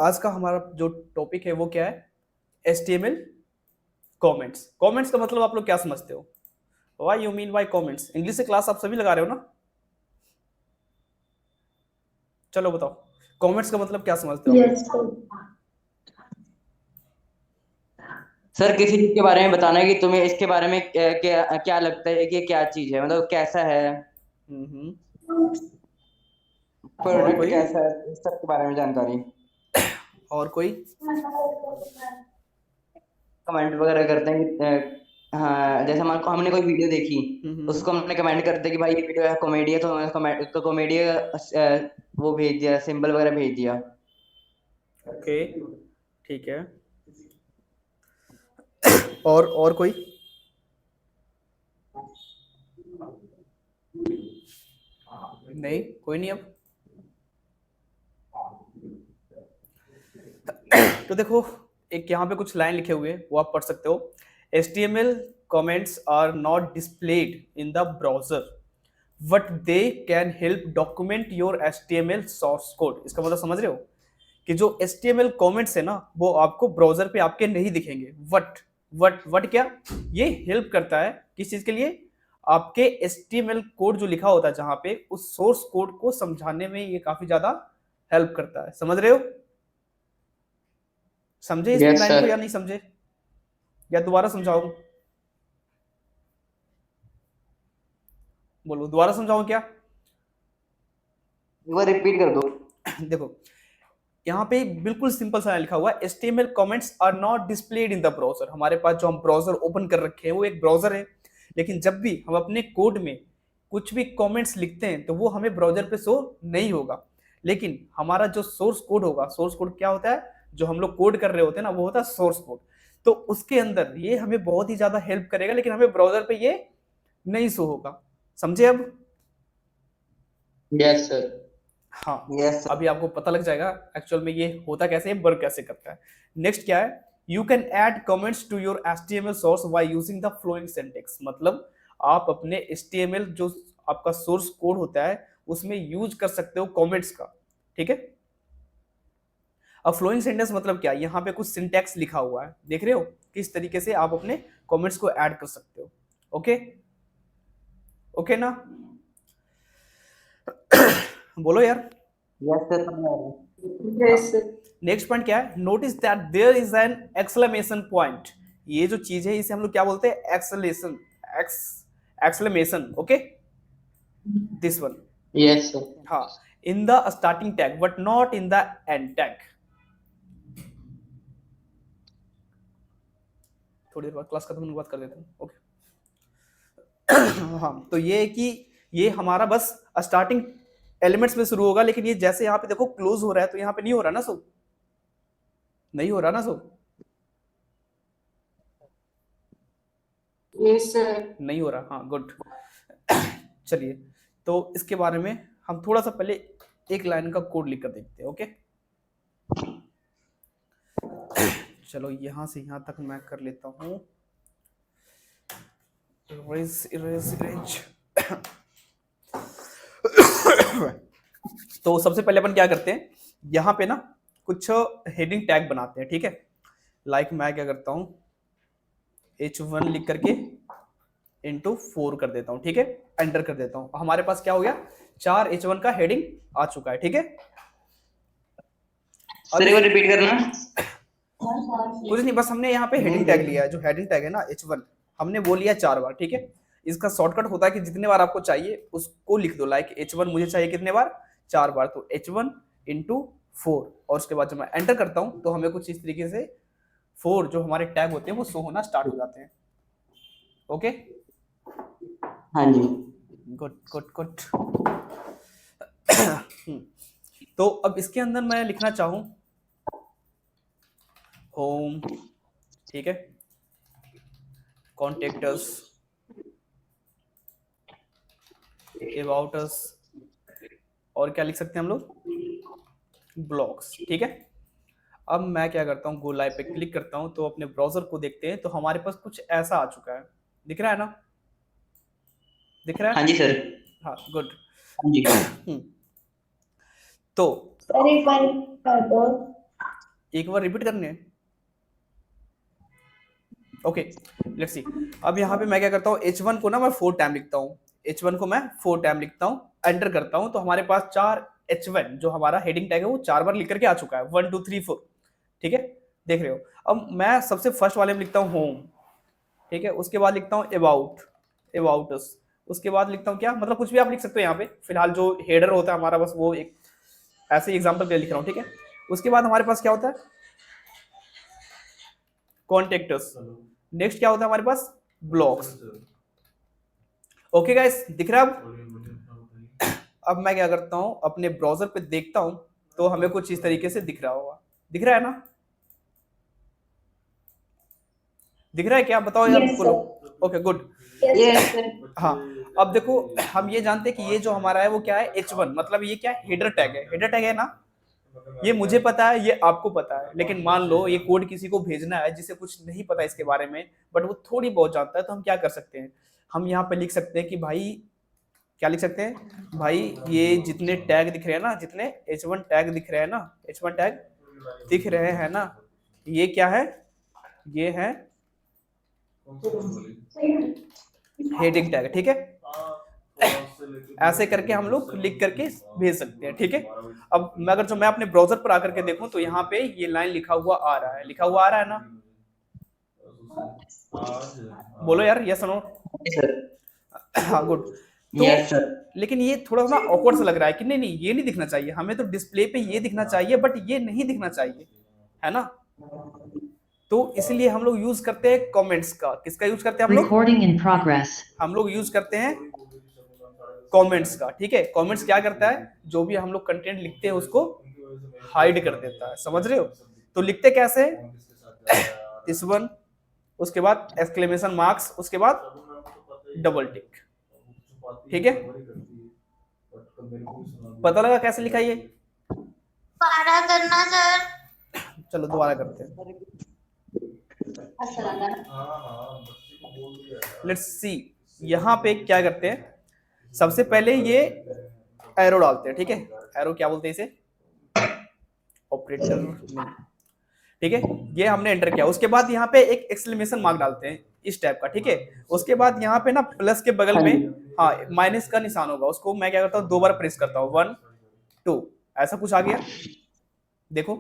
आज का हमारा जो टॉपिक है वो क्या है? HTML comments. कमेंट्स का मतलब आप लोग क्या समझते हो? Why you mean by comments? English से क्लास आप सभी लगा रहे हो ना? चलो बताओ, कमेंट्स का मतलब क्या समझते हो आप लोग? Yes sir. सर किसी चीज के बारे में बताना है कि तुम्हें इसके बारे में क्या क्या लगता है कि क्या चीज है, मतलब कैसा है, हम्म। और प्रोडक्ट कोई? कैसा है, इस सब के बारे में जानकारी। और कोई? कमेंट वगैरह करते हैं कि हाँ, जैसे हमारे को हमने कोई वीडियो देखी, हम्म। उसको हमने कमेंट करते हैं कि भाई ये वीडियो है कॉमेडी है, तो हमने कमेंट उसको कॉमेडी वो भेज दिया, सिंबल वगैरह भेज दिया। ओके, ठीक है। और कोई? नहीं, कोई नहीं। अब तो देखो, एक यहाँ पे कुछ लाइन लिखे हुए हैं वो आप पढ़ सकते हो। HTML comments are not displayed in the browser, but they can help document your HTML source code। इसका मतलब समझ रहे हो कि जो HTML comments है ना वो आपको ब्राउजर पे आपके नहीं दिखेंगे। वट क्या? ये हेल्प करता है किस चीज के लिए? आपके HTML कोड जो लिखा होता है जहां पे, उस सोर्स कोड को समझाने में ये काफी ज्यादा हेल्प करता है। समझ रहे हो? समझे इस यस लाइन को सर। या नहीं समझे? या दोबारा समझाऊं? बोलो, दोबारा समझाऊं क्या? एक बार रिपीट कर दो। देखो, यहाँ पे बिल्कुल सिंपल सा लिखा हुआ है, HTML comments are not displayed in the browser। हमारे पास जो हम ब्राउजर ओपन कर रखे हैं वो एक ब्राउजर है, लेकिन जब भी हम अपने कोड में कुछ भी कमेंट्स लिखते हैं तो वो हमें ब्राउजर पे शो नहीं होगा। लेकिन हमारा जो सोर्स कोड होगा, सोर्स कोड क्या होता है? जो हम लोग कोड कर रहे होते हैं ना, वो होता है सोर्स कोड। तो उसके अंदर ये हमें बहुत ही ज्यादा हेल्प करेगा, लेकिन हमें ब्राउजर पे ये नहीं शो होगा। समझे अब? Yes sir. हाँ, यस सर। अभी आपको पता लग जाएगा एक्चुअल में ये होता कैसे है, वर्क कैसे करता है। नेक्स्ट क्या है? You can add comments to your HTML source by using the following syntax. मतलब आप अपने HTML जो आपका सोर्स कोड होता है उसमें यूज कर सकते हो कमेंट्स का। ठीक है? अब फ्लोइंग सेंटेंस मतलब क्या? यहाँ पे कुछ सिंटेक्स लिखा हुआ है, देख रहे हो किस तरीके से आप अपने कमेंट्स को ऐड कर सकते हो। ओके, ओके ना? बोलो यार। यस सर, समझ आ रहा है। हाँ, यस सर। नेक्स्ट पॉइंट क्या है? Notice that there is an exclamation point. ये जो चीज है इसे हम लोग क्या बोलते हैं? Exclamation, ex exclamation. Okay, this one. Yes sir. हाँ, in the starting tag but not in the end tag. थोड़ी देर बाद क्लास खत्म होने के बाद कर देता हूँ। ओके। हाँ, तो ये है कि ये हमारा बस स्टार्टिंग एलिमेंट्स में शुरू होगा, लेकिन ये जैसे यहाँ पे देखो क्लोज हो रहा है तो यहाँ पे नहीं हो रहा ना सो, नहीं हो रहा ना सो, यस सर। नहीं हो रहा। हाँ, गुड। चलिए, तो इसके बारे में हम थोड़ा सा पहले एक लाइन का कोड लिख कर देखते हैं। ओके, चलो यहां से यहां तक मैं कर लेता हूं। Erase erase erase. तो सबसे पहले अपन क्या करते हैं, यहाँ पे ना कुछ हेडिंग टैग बनाते हैं। ठीक है? लाइक मैं क्या करता हूँ, H1 लिख करके इंटू 4 कर देता हूँ। ठीक है? एंटर कर देता हूँ। हमारे पास क्या हो गया? 4 H1 का हेडिंग आ चुका है। ठीक है? अब सर एक इस बार रिपीट करना। कुछ नहीं, बस हमने यहाँ पे हेडिंग टैग लिया है। जो हेडिंग टैग है ना H1, हमने वो लिया 4 बार। ठीक है? इसका शॉर्टकट होता है कि जितने बार आपको चाहिए उसको लिख दो। लाइक H1 मुझे चाहिए कितने बार? 4 बार, तो H1 इंटू 4। और उसके बाद जब मैं एंटर करता हूँ तो हमें कुछ इस तरीके से 4 जो हमारे टैग होते हैं वो शो होना स्टार्ट हो जाते हैं। ओके, हाँ जी। Good good good. तो अब इसके अंदर मैं लिखना चाहूँ होम। ठीक है? कॉन्टेक्ट अस, अबाउट अस, और क्या लिख सकते हैं हम लोग? ब्लॉग्स। ठीक है? अब मैं क्या करता हूँ, गो लाइव पे क्लिक करता हूँ तो अपने ब्राउजर को देखते हैं तो हमारे पास कुछ ऐसा आ चुका है। दिख रहा है ना? दिख रहा हाँ है? जी सर। हाँ, गुड। हाँ जी। तो सर एक बार कर दो। एक बार रिपीट करने हैं। Okay, let's see. अब यहाँ पे मैं क्या करता हूँ, H1 को ना मैं 4 टाइम लिखता हूँ, H1 को मैं 4 टाइम लिखता हूँ, एंटर करता हूँ, तो हमारे पास 4 H1 जो हमारा हेडिंग टैग है वो 4 बार लिख करके आ चुका है, 1 2 3 4। ठीक है, देख रहे हो। अब मैं सबसे फर्स्ट वाले में लिखता हूँ होम, ठीक है, उसके बाद लिखता हूँ अबाउट, अबाउट अस, उसके बाद लिखता हूँ क्या, मतलब कुछ भी आप लिख सकते हो यहाँ पे, फिलहाल जो हेडर होता है हमारा बस वो एक ऐसे एग्जाम्पल के लिए लिख रहा हूँ, ठीक है। उसके बाद हमारे पास क्या होता है, कॉन्टेक्टस। नेक्स्ट क्या होता है हमारे पास, ब्लॉग्स। ओके गाइस, दिख रहा है अब मैं क्या करता हूँ, अपने ब्राउजर पे देखता हूँ, तो हमें कुछ इस तरीके से दिख रहा होगा, दिख रहा है ना, दिख रहा है क्या, बताओ यार Yes, बोलो। sir. Okay good. Yes, ये हाँ, अब देखो हम ये जानते हैं कि ये जो हमारा है वो क्या है, H1, मतलब ये क्या है, हेडर टैग है, हेडर टैग है ना, ये मुझे पता है, ये आपको पता है, लेकिन मान लो ये कोड किसी को भेजना है जिसे कुछ नहीं पता इसके बारे में, बट वो थोड़ी बहुत जानता है, तो हम क्या कर सकते हैं, हम यहाँ पे लिख सकते हैं कि भाई, क्या लिख सकते हैं भाई, ये जितने टैग दिख रहे हैं ना, जितने H1 टैग दिख रहे हैं ना, H1 टैग दिख रहे हैं ना, ये क्या है, ये है हेडिंग टैग, ठीक है। ऐसे करके हम लोग लिख करके भेज सकते हैं, ठीक है। अब मैं अगर जो मैं अपने ब्राउजर पर आकर के देखूं, तो यहाँ पे ये लाइन लिखा हुआ आ रहा है, लिखा हुआ आ रहा है ना, बोलो यार, यस नो। सर, हाँ गुड। तो यस सर, लेकिन ये थोड़ा सा ऑकवर्ड सा लग रहा है कि नहीं नहीं ये नहीं दिखना चाहिए, हमें तो डिस्प्ले पे ये दिखना चाहिए, बट ये नहीं दिखना चाहिए, है ना। तो इसलिए हम लोग यूज करते हैं कमेंट्स का, किसका यूज करते हैं हम लोग, Recording in progress. हम लोग यूज करते हैं कमेंट्स का, ठीक है। कमेंट्स क्या करता है, जो भी हम लोग कंटेंट लिखते हैं उसको हाइड कर देता है, समझ रहे हो। तो लिखते कैसे, इस वन, उसके बाद एक्सक्लेमेशन मार्क्स, उसके बाद डबल टिक, ठीक है। पता लगा कैसे लिखा ये, दोबारा करना सर। चलो दोबारा करते हैं, लेट्स सी। यहाँ पे क्या करते हैं, सबसे पहले ये एरो डालते हैं, ठीक है, एरो क्या बोलते हैं इसे, ऑपरेटर नहीं, ठीक है। ये हमने एंटर किया, उसके बाद यहाँ पे एक एक्सक्लेमेशन मार्क डालते हैं इस टाइप का, ठीक है। उसके बाद यहाँ पे ना प्लस के बगल में, हाँ, माइनस का निशान होगा, उसको मैं क्या करता हूँ, 2 बार प्रेस करता हूँ, 1 2, ऐसा कुछ आ गया, देखो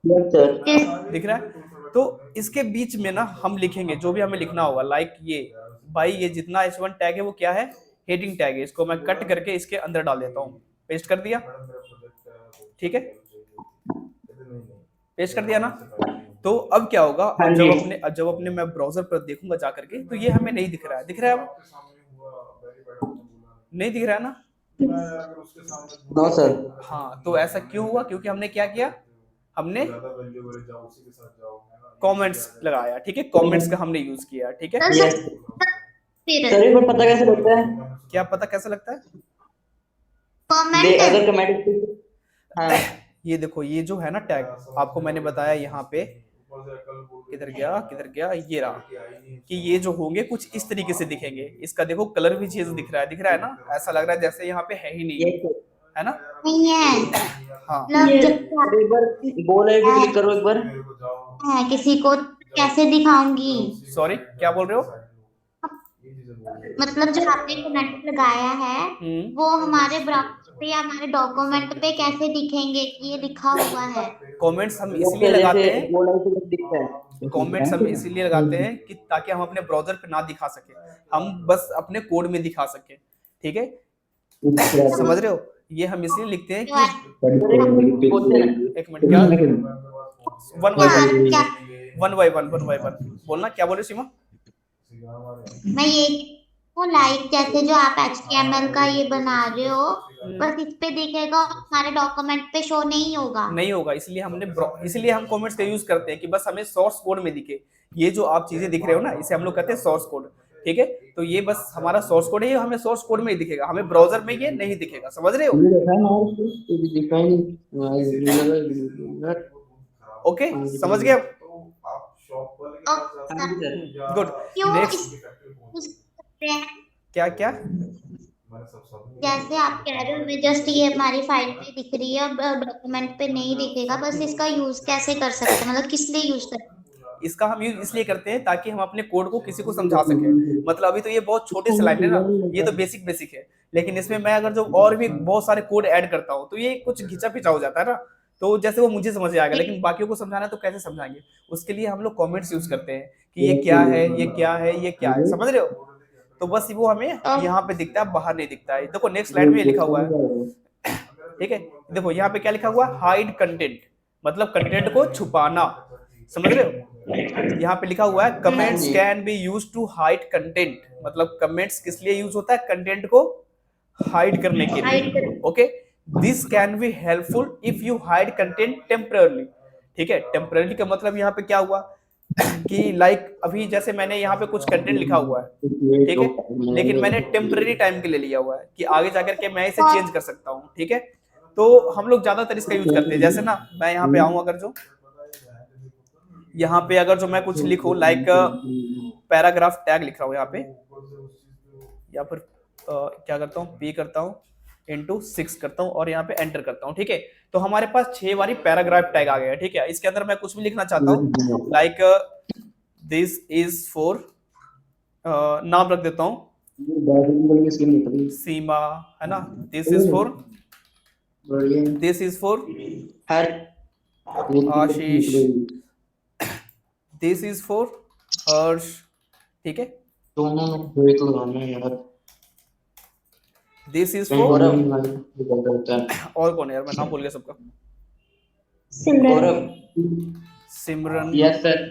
यस सर, दिख रहा है। तो इसके बीच में ना हम लिखेंगे जो भी हमें लिखना होगा, लाइक ये भाई, ये जितना H1 टैग है वो क्या है, हेडिंग टैग है, इसको मैं कट करके इसके अंदर डाल देता हूँ, पेस्ट कर दिया, ठीक है, पेस्ट कर दिया ना। तो अब क्या होगा, हाँ अब जी। जब अपने मैं ब्राउजर पर देखूंगा जा करके, तो ये हमें नहीं दिख रहा है, दिख रहा है अब, नहीं दिख रहा है ना। नो सर, हाँ, तो ऐसा क्यों हुआ, क्योंकि हमने क्या किया, हमने कमेंट्स लगाया, ठीक है, कमेंट्स का हमने यूज किया, ठीक है। यस फिर सर, एक बार पता कैसे लगता है, क्या पता कैसे लगता है, दे कमेंट अगर कमेंट, हाँ ये देखो, ये जो है ना टैग, आपको मैंने बताया यहाँ पे, किधर गया किधर गया, ये रहा, कि ये जो होंगे कुछ इस तरीके से दिखेंगे, इसका देखो कलर भी चेंज दिख रहा है ना, ऐसा लग रहा है जैसे यहाँ पे है ही नहीं, यस सर, है ना। नहीं है, हाँ, मतलब सर एक बार बोल आइकन पे क्लिक करो एक बार, है किसी को कैसे दिखाऊंगी, सॉरी क्या बोल रहे हो, मतलब जो आपने कमेंट लगाया है वो हमारे ब्राउज़र पे या हमारे डॉक्यूमेंट पे कैसे दिखेंगे कि ये लिखा हुआ है। कमेंट्स हम यस इसलिए सर, जैसे लगाते हैं, बोल आइकन पे दिखता है, कमेंट्स हम इसीलिए लगाते हैं कि ताकि हम अपने ब्राउजर पे ना दिखा सके, हम बस अपने कोड में दिखा सके, ठीक है, समझ रहे हो। ये हम इसलिए लिखते हैं कि, बोलते हैं एक मिनट, क्या, वन बाय यार वन, क्या, वन बाय वन, बोलना क्या बोले सीमा। मैं ये वो लाइक जैसे जो आप HTML का ये बना रहे हो बस इस पे दिखेगा और हमारे डॉक्यूमेंट पे शो नहीं होगा। नहीं होगा, इसलिए हम कमेंट्स का यूज करते हैं कि बस हमें सोर्स कोड में दिखे, ये जो आप चीजें दिख रहे हो ना, इसे हम लोग कहते हैं सोर्स कोड, ठीक है। तो ये बस हमारा सोर्स कोड है, ये हमें सोर्स कोड में ही दिखेगा, हमें ब्राउजर में ये नहीं दिखेगा, समझ रहे हो। ओके, समझ गए, और गुड। क्यों नेक्स्ट, इस करते हैं? क्या क्या, जैसे आप कह रहे हो हमें जस्ट ये हमारी फाइल पे दिख रही है, अब डॉक्यूमेंट पे नहीं दिखेगा, बस इसका यूज कैसे कर सकते हैं, मतलब किस लिए यूज कर इसका हम यूज इसलिए करते हैं ताकि हम अपने कोड को किसी को समझा सके। मतलब अभी तो ये बहुत छोटे से लाइन है ना, ये तो बेसिक बेसिक है, लेकिन इसमें मैं अगर जो और भी बहुत सारे कोड ऐड करता हूँ तो ये कुछ घिंचा पिचा हो जाता है ना। तो जैसे वो मुझे समझ आएगा, लेकिन बाकियों को समझाना है तो कैसे समझाएंगे। उसके लिए हम लोग कमेंट्स यूज करते हैं कि ये क्या है, ये क्या है, ये क्या है, समझ रहे हो। तो बस वो हमें यहाँ पे दिखता है, बाहर नहीं दिखता है। देखो नेक्स्ट स्लाइड में ये लिखा हुआ है, ठीक है। देखो यहाँ पे क्या लिखा हुआ है, हाइड कंटेंट, मतलब कंटेंट को छुपाना, समझ रहे हो। यहाँ पे लिखा हुआ है comments can be use to hide content, मतलब कमेंट्स किस लिए यूज होता है, कंटेंट को हाइड करने के लिए। Okay, this can be helpful if you hide content temporarily. ठीक है, टेम्पररली का मतलब यहाँ पे क्या हुआ कि लाइक अभी जैसे मैंने यहाँ पे कुछ कंटेंट लिखा हुआ है, ठीक है, लेकिन मैंने टेम्पररी टाइम के लिए लिया हुआ है कि आगे जाकर के मैं इसे चेंज कर सकता हूँ। ठीक है, तो हम लोग ज्यादातर इसका यूज करते हैं। जैसे ना मैं यहाँ पे आऊँ, अगर जो यहाँ पे अगर जो मैं कुछ लिखूं लाइक पैराग्राफ टैग लिख रहा हूँ यहाँ पे, या फिर क्या करता हूँ, पी करता हूँ इंटू 6 करता हूँ और यहाँ पे एंटर करता हूँ। ठीक है, तो हमारे पास 6 बारी पैराग्राफ टैग आ गया। ठीक है, इसके अंदर मैं कुछ भी लिखना चाहता हूँ लाइक दिस इज फॉर, नाम रख देता हूँ सीमा, है ना, this is for Ashish, this is for Harsh. ठीक है, दिस इज फॉर, और कौन है यार, मैं नाम भूल गया सबका, सिमरन। Yes sir.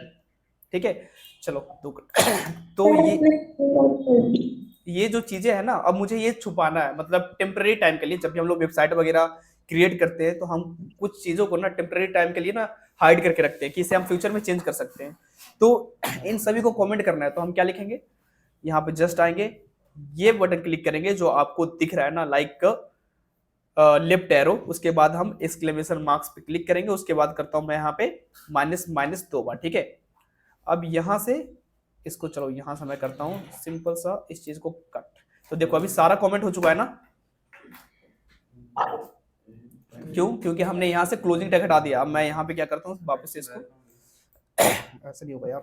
ठीक है, चलो दो तो ये जो चीजें है ना, अब मुझे ये छुपाना है, मतलब टेम्पररी टाइम के लिए। जब भी हम लोग वेबसाइट वगैरह क्रिएट करते हैं तो हम कुछ चीजों को ना टेम्पररी टाइम के लिए ना हाइड करके रखते हैं कि इसे हम फ्यूचर में चेंज कर सकते हैं। तो इन सभी को कमेंट करना है, तो हम क्या लिखेंगे, यहाँ पे जस्ट आएंगे, ये बटन क्लिक करेंगे जो आपको दिख रहा है ना लाइक लेफ्ट एरो, उसके बाद हम एक्सक्लेमेशन मार्क्स पे क्लिक करेंगे, उसके बाद करता हूं मैं यहाँ पे माइनस 2 बार। ठीक है, अब यहां से इसको, चलो यहां से मैं करता हूं सिंपल सा इस चीज को कट। तो देखो अभी सारा कमेंट हो चुका है ना, क्यों, क्योंकि हमने यहां से क्लोजिंग टैग हटा दिया। अब मैं यहाँ पे क्या करता हूँ, वापस से इसको ऐसा नहीं होगा यार।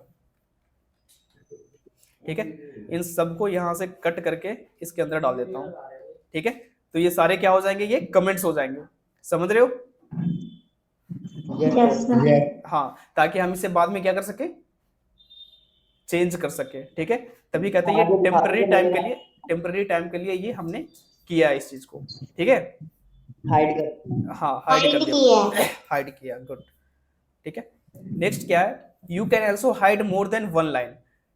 ठीक है, इन सबको यहां से कट करके इसके अंदर डाल देता हूँ। ठीक है, तो ये सारे क्या हो जाएंगे, ये कमेंट्स हो जाएंगे, समझ रहे हो। हाँ, ताकि हम इसे बाद में क्या कर सके, चेंज कर सके। ठीक है, तभी कहते हैं ये टेम्पररी टाइम के लिए, टेम्पररी टाइम के लिए ये हमने किया है इस चीज को। ठीक है, हाइड कर, हाँ हाइड कर दिया, हाइड किया, गुड। ठीक है, नेक्स्ट क्या है, you can also hide more than 1 line.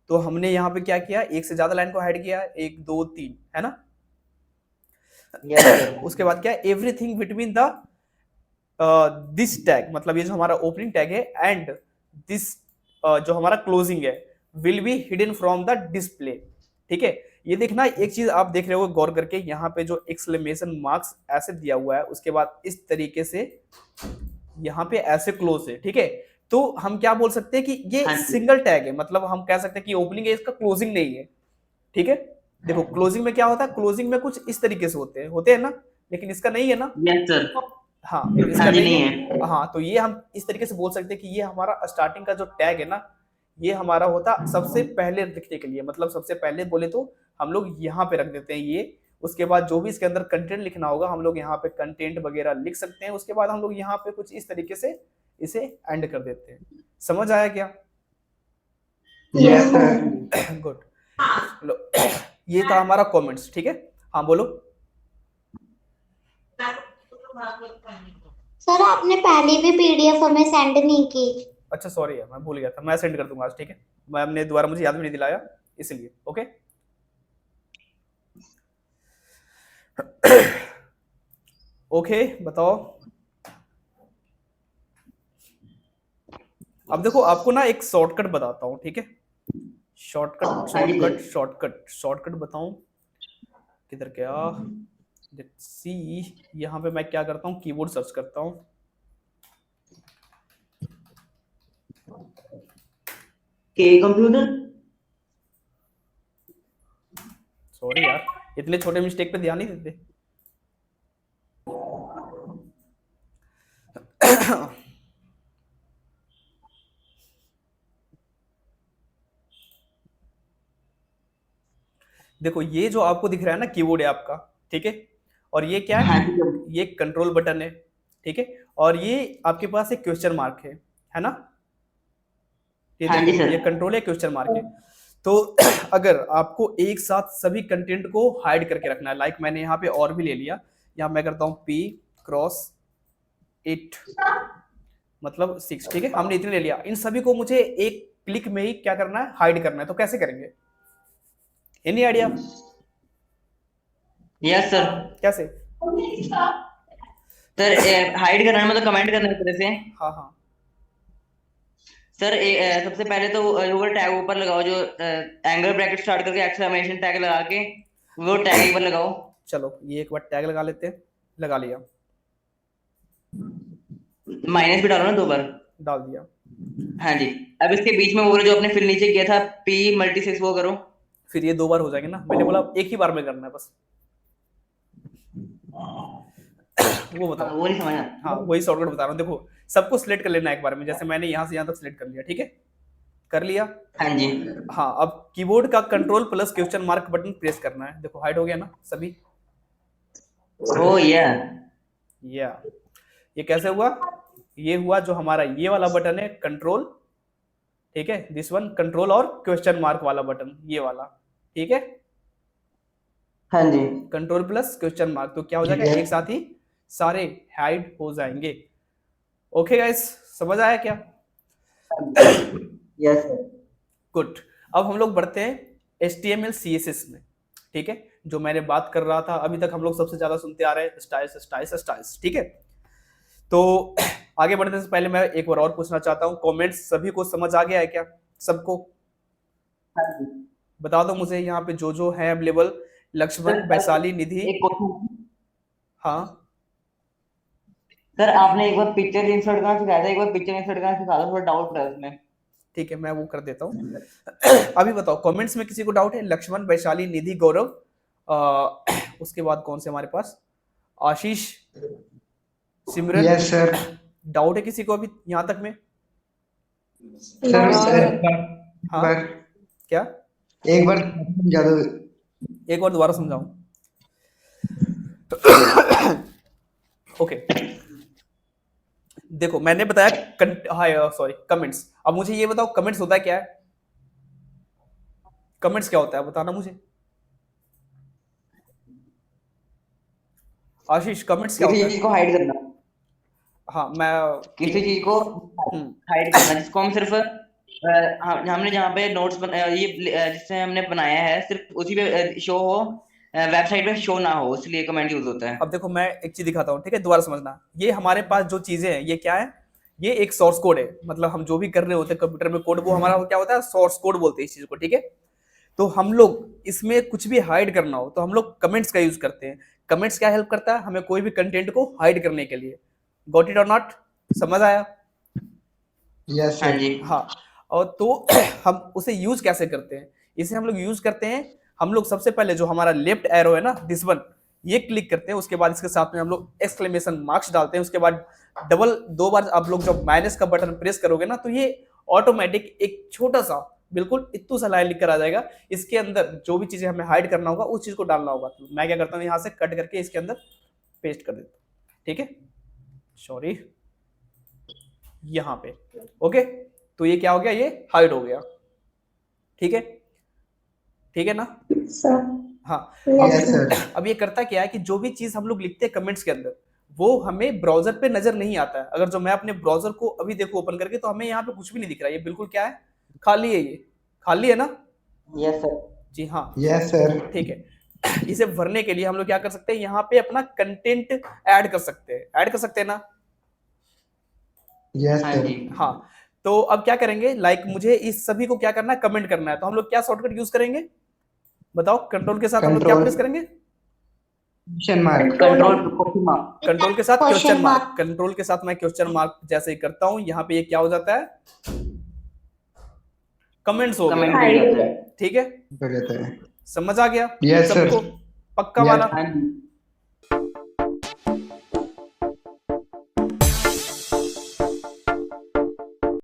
तो हमने यहाँ पे क्या किया, एक से ज्यादा लाइन को हाइड किया, 1 2 3, है ना। उसके बाद क्या है, everything between the this tag, मतलब ये जो हमारा ओपनिंग टैग है एंड दिस जो हमारा क्लोजिंग है, will be hidden from the display. ठीक है, ये देखना एक चीज आप देख रहे हो गौर करके, यहाँ पे जो एक्सक्लेमेशन मार्क्स ऐसे दिया हुआ है, उसके बाद इस तरीके से यहाँ पे ऐसे क्लोज है। ठीक है, तो हम क्या बोल सकते हैं कि ये सिंगल टैग है, मतलब हम कह सकते हैं कि ओपनिंग है, इसका क्लोजिंग नहीं है। ठीक है, देखो क्लोजिंग में क्या होता है, क्लोजिंग में कुछ इस तरीके से होते हैं ना, लेकिन इसका नहीं है ना। Yes sir. हाँ, इसका नहीं है। हाँ, तो ये हम इस तरीके से बोल सकते हैं कि ये हमारा स्टार्टिंग का जो टैग है ना, ये हमारा होता सबसे पहले लिखने के लिए, मतलब सबसे पहले बोले तो हम लोग यहाँ पे रख देते हैं ये। उसके बाद जो भी इसके अंदर कंटेंट लिखना होगा हम लोग यहाँ पे कंटेंट वगैरह लिख सकते हैं। उसके बाद हम लोग यहाँ पे कुछ इस तरीके से इसे एंड कर देते हैं। समझ आया क्या? गुड। लो, ये था हमारा कमेंट्स। ठीक है, हाँ बोलो। सर आपने पहले भी पीडीएफ हमें सेंड नहीं की। अच्छा सॉरी यार, मैं भूल गया था, मैं सेंड कर दूंगा आज। ठीक है, मैं हमने दोबारा, मुझे याद भी नहीं दिलाया इसलिए। ओके ओके, बताओ। अब देखो आपको ना एक शॉर्टकट बताता हूँ। ठीक है, शॉर्टकट बताऊं, किधर गया, लेट्स सी। यहाँ पे मैं क्या करता हूँ, कीबोर्ड सर्च करता हूँ। के कंप्यूटर, सॉरी यार, इतने छोटे मिस्टेक पे ध्यान नहीं देते। देखो ये जो आपको दिख रहा है ना कीबोर्ड है आपका, ठीक है, और ये क्या हाँ है, जी सर। ये कंट्रोल बटन है, ठीक है, और ये आपके पास एक क्वेश्चन मार्क है ना, ये हाँ जी देखो सर। ये कंट्रोल है, क्वेश्चन मार्क है। तो अगर आपको एक साथ सभी कंटेंट को हाइड करके रखना है, लाइक मैंने यहाँ पे और भी ले लिया, यहाँ मैं करता हूँ P×8 मतलब 6, ठीक है, हमने इतने ले लिया, इन सभी को मुझे एक क्लिक में ही क्या करना है, हाइड करना है। तो कैसे करेंगे, एनी आइडिया? Yes sir. कैसे? सर हाइड करना है मतलब कमेंट करना है इस तरह से। हाँ हाँ, सर सबसे पहले तो वो टैग ऊपर लगाओ, जो एंगल ब्रैकेट स्टार्ट करके एक्सक्लेमेशन टैग लगा के वो टैग एक बार लगाओ। चलो ये एक बार टैग लगा लेते हैं, लगा लिया, माइनस भी डालो ना 2 बार। डाल दिया। हाँ जी। अब इसके बीच में वो जो आपने फिर नीचे किया था P×6 वो करो। फिर ये 2 बार हो जाएंगे ना, मैंने बोला एक ही बार में करना है बस। वो हाँ, बताओ। वो नहीं समझा। हाँ वही शॉर्टकट बता रहा हूँ, देखो सबको सिलेक्ट कर लेना है एक बार में, जैसे मैंने यहाँ से यहाँ तक सिलेक्ट कर लिया, ठीक है, कर लिया। हाँ जी। हाँ अब कीबोर्ड का control plus question mark button press करना है, देखो हाइड हो गया ना सभी। ओ या ये कैसे हुआ, ये हुआ जो हमारा ये वाला बटन है कंट्रोल, ठीक है, दिस वन कंट्रोल और क्वेश्चन मार्क वाला बटन ये वाला, ठीक है, हाँ जी। कंट्रोल प्लस क्वेश्चन मार्क, तो क्या हो जाएगा, एक साथ ही सारे हाइड हो जाएंगे। ओके गाइस, समझ आया क्या? Yes sir. गुड। अब हम लोग बढ़ते हैं HTML CSS में, ठीक है, जो मैंने बात कर रहा था अभी तक, हम लोग सबसे ज्यादा सुनते आ रहे हैं स्टाइल्स स्टाइल्स स्टाइल्स, ठीक है। तो आगे बढ़ने से पहले मैं एक बार और पूछना चाहता हूँ, कमेंट्स सभी को समझ आ गया है क्या, सबको? हाँ जी। बता दो मुझे यहाँ पे जो है अवेलेबल, लक्ष्मण, सर वैशाली, निधि। एक क्वेश्चन। हाँ सर आपने एक बार पिक्चर इंसर्ट करना सिखाया था, एक बार पिक्चर इंसर्ट करना सिखा दो, थोड़ा डाउट है उसमें। ठीक है, मैं वो कर देता हूँ। अभी बताओ कमेंट्स में किसी को डाउट है? लक्ष्मण, वैशाली, निधि, गौरव, उसके बाद कौन से हमारे पास, Ashish, Simran. Yes sir. Doubt है किसी को अभी यहाँ तक में? सर हाँ बार क्या, एक बार समझा दो। एक बार दोबारा समझाऊं? ओके देखो मैंने बताया हाँ सॉरी कमेंट्स, अब मुझे ये बताओ कमेंट्स होता है क्या है, कमेंट्स क्या होता है बताना मुझे, आशीष कमेंट्स क्या किसी होता चीज है? को हाइड करना, हाँ मैं किसी चीज को हाइड करना जिसको हम सिर्फ हमने जहाँ पे नोट्स जिससे हमने बनाया है सिर्फ उसी पे शो हो, वेबसाइट पे शो ना हो, इसलिए कमेंट यूज होता है। अब देखो मैं एक चीज दिखाता हूँ, ठीक है, दोबारा समझना, ये हमारे पास जो चीजें हैं ये क्या है, ये एक सोर्स कोड है, मतलब हम जो भी कर रहे होते हैं कंप्यूटर में कोड, वो हमारा क्या होता है, सोर्स कोड बोलते हैं इस चीज को, ठीक है। तो हम लोग इसमें कुछ भी हाइड करना हो तो हम लोग कमेंट्स का यूज करते हैं। कमेंट्स क्या हेल्प करता है हमें, कोई भी कंटेंट को हाइड करने के लिए। गॉट इट और नॉट, समझ आया? यस हाँ सर। जी। हाँ, और तो हम उसे यूज कैसे करते हैं, इसे हम लोग यूज करते हैं, हम लोग सबसे पहले जो हमारा लेफ्ट एरो है ना दिस वन, ये क्लिक करते हैं, उसके बाद इसके साथ में हम लोग एक्सक्लेमेशन मार्क्स डालते हैं, उसके बाद डबल 2 बार आप लोग जब माइनस का बटन प्रेस करोगे ना तो ये ऑटोमेटिक एक छोटा सा बिल्कुल इतू सा लाइन लिख कर आ जाएगा, इसके अंदर जो भी चीजें हमें हाइड करना होगा उस चीज को डालना होगा। तो मैं क्या करता हूँ यहाँ से कट करके इसके अंदर पेस्ट कर देता हूँ, ठीक है, सॉरी यहाँ पे, ओके। तो ये क्या हो गया, ये हाइड हो गया, ठीक है, ठीक है ना सर। हाँ। Yes sir. अब ये करता क्या है कि जो भी चीज हम लोग लिखते हैं कमेंट्स के अंदर वो हमें ब्राउजर पे नजर नहीं आता है। अगर जो मैं अपने ब्राउजर को अभी देखो ओपन करके तो हमें यहाँ पे कुछ भी नहीं दिख रहा है, ये बिल्कुल क्या है, खाली है, ये खाली है ना? Yes sir. जी हाँ, यस सर। ठीक है। इसे भरने के लिए हम लोग क्या कर सकते हैं, यहाँ पे अपना कंटेंट ऐड कर सकते हैं, ऐड कर सकते हैं ना? यस हाँ सर। जी। हाँ, तो अब क्या करेंगे, लाइक मुझे इस सभी को क्या करना है, कमेंट करना है, तो हम लोग क्या शॉर्टकट यूज करेंगे बताओ? कंट्रोल के साथ हम लोग क्या कंट्रोल प्रेस करेंगे? Question mark. Control question mark. Control के साथ question Question mark, mark। Control के साथ मैं क्वेश्चन मार्क जैसे ही करता हूं यहाँ पे ये क्या हो जाता है, कमेंट्स हो कमेंट गया, मिल जाता है। ठीक है, कर देते हैं। समझ आ गया यस सर। सबको? पक्का Yes. वाला? हाँ जी